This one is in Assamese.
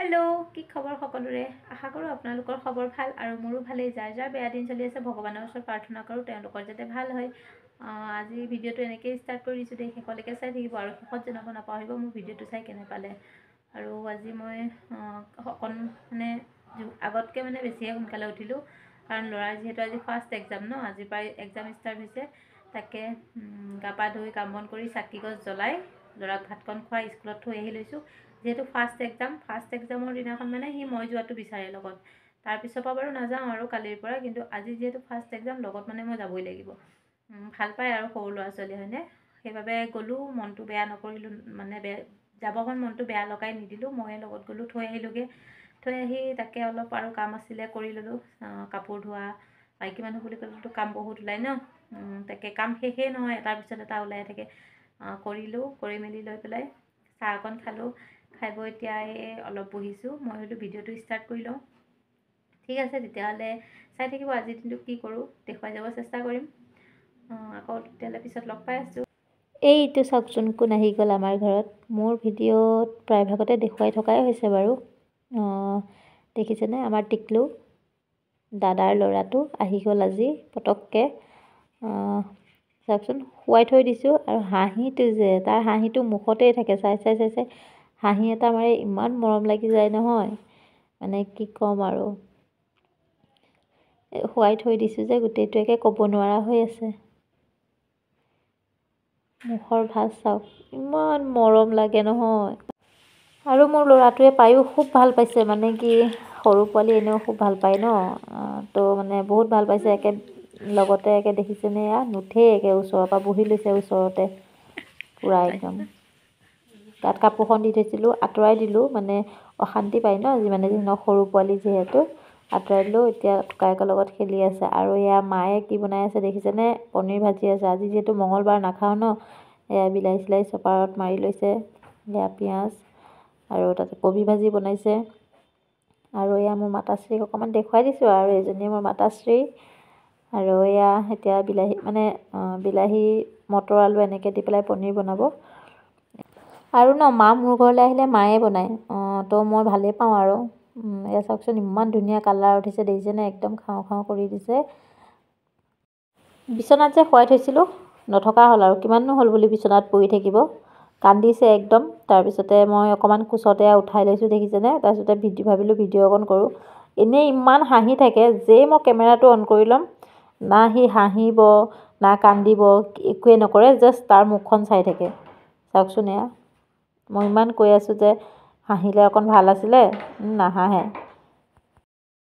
हेलो কি খবৰ সকলোৰে আশা কৰো আপোনালোকৰ খবৰ ভাল আৰু মোৰো ভালেই যাৰ যাৰ বেয়া দিন চলি আছে ভগৱানৰ ওচৰত প্ৰাৰ্থনা কৰো তেওঁলোকৰ যাতে ভাল হয় আজি ভিডিঅটো এনেকৈ ষ্টাৰ্ট কৰি দিছো দেই শেষলৈকে চাই থাকিব আৰু শেষত জনাব নাপাহৰিব মোৰ ভিডিঅটো চাই কেনে পালে আৰু আজি মই মানে আগতকৈ মানে বেছিয়ে সোনকালে উঠিলো কাৰণ ল'ৰাৰ যেহেতু আজি ফাৰ্ষ্ট এক্সাম ন আজি প্ৰায় এক্সাম ষ্টাৰ্ট হৈছে তাকে গা পা ধুই কাম বন কৰি চাকি গছ জ্বলাই ল'ৰাক ভাতকণ খুৱাই স্কুলত থৈ আহি লৈছোঁ যেহেতু ফাৰ্ষ্ট এক্সামৰ দিনাখন মানে সি মই যোৱাটো বিচাৰে লগত তাৰপিছৰ পৰা বাৰু নাযাওঁ আৰু কালিৰ পৰা কিন্তু আজি যেহেতু ফাৰ্ষ্ট এক্সাম লগত মানে মই যাবই লাগিব ভাল পায় আৰু সৰু ল'ৰা ছোৱালী হয়নে সেইবাবে গ'লোঁ মনটো বেয়া নকৰিলোঁ মানে যাবখন মনটো বেয়া লগাই নিদিলোঁ মই লগত গ'লোঁ থৈ আহিলোঁগৈ থৈ আহি তাকে অলপ আৰু কাম আছিলে কৰি ল'লোঁ কাপোৰ ধোৱা মাইকী মানুহ বুলি ক'লেতো কাম বহুত ওলায় ন তাকে কাম শেষেই নহয় এটাৰ পিছত এটা ওলাই থাকে কৰিলোঁ কৰি মেলি লৈ পেলাই চাহ অকণ খালোঁ খাই বৈ এতিয়া অলপ বহিছোঁ মই হয়তো ভিডিঅ'টো ষ্টাৰ্ট কৰি লওঁ ঠিক আছে তেতিয়াহ'লে চাই থাকিব আজিৰ দিনটো কি কৰোঁ দেখুৱাই যাব চেষ্টা কৰিম আকৌ তেতিয়াহ'লে পিছত লগ পাই আছোঁ এইটো চাওকচোন কোন আহি গ'ল আমাৰ ঘৰত মোৰ ভিডিঅ'ত প্ৰায়ভাগতে দেখুৱাই থকাই হৈছে বাৰু দেখিছেনে আমাৰ টিকলু দাদাৰ ল'ৰাটো আহি গ'ল আজি পটককৈ চাওকচোন শুৱাই থৈ দিছোঁ আৰু হাঁহিটো যে তাৰ হাঁহিটো মুখতেই থাকে চাই হাঁহি এটা মাৰে ইমান মৰম লাগি যায় নহয় মানে কি ক'ম আৰু শুৱাই থৈ দিছোঁ যে গোটেইটোৱে ক'ব নোৱাৰা হৈ আছে মুখৰ ভাজ চাওক ইমান মৰম লাগে নহয় আৰু মোৰ ল'ৰাটোৱে পায়ো খুব ভাল পাইছে মানে কি সৰু পোৱালি এনেও খুব ভাল পায় ন তো মানে বহুত ভাল পাইছে একে লগতে একে দেখিছেনে এয়া নুঠেই একে ওচৰৰ পৰা বহি লৈছে ওচৰতে পূৰা একদম গাত কাপোৰখন দি থৈছিলোঁ আঁতৰাই দিলোঁ মানে অশান্তি পায় ন যিমানে যি নহওক সৰু পোৱালি যিহেতু আঁতৰাই দিলোঁ এতিয়া ককায়েকৰ লগত খেলি আছে আৰু এয়া মায়ে কি বনাই আছে দেখিছেনে পনীৰ ভাজি আছে আজি যিহেতু মঙলবাৰ নাখাওঁ ন এয়া বিলাহী চিলাহী চপাৰত মাৰি লৈছে এয়া পিঁয়াজ আৰু তাতে কবি ভাজি বনাইছে আৰু এয়া মোৰ মাতাশ্ৰীক অকণমান দেখুৱাই দিছোঁ আৰু এজনীয়ে মোৰ মাতাশ্ৰী আৰু এয়া এতিয়া বিলাহী মটৰ আলু এনেকৈ দি পেলাই পনীৰ বনাব আৰু ন মা মোৰ ঘৰলৈ আহিলে মায়ে বনায় তো মই ভালেই পাওঁ আৰু এয়া চাওকচোন ইমান ধুনীয়া কালাৰ উঠিছে দেখিছেনে একদম খাওঁ কৰি দিছে বিচনাত যে শুৱাই থৈছিলোঁ নথকা হ'ল আৰু কিমাননো হ'ল বুলি বিচনাত পৰি থাকিব কান্দিছে একদম তাৰপিছতে মই অকণমান কোচতে উঠাই লৈছোঁ দেখিছেনে তাৰপিছতে ভাবিলোঁ ভিডিঅ' অকণ কৰোঁ এনেই ইমান হাঁহি থাকে যেই মই কেমেৰাটো অন কৰি ল'ম না সি হাঁহিব না কান্দিব একোৱে নকৰে জাষ্ট তাৰ মুখখন চাই থাকে চাওকচোন এয়া মই ইমান কৈ আছোঁ যে হাঁহিলে অকণ ভাল আছিলে নাহাঁহে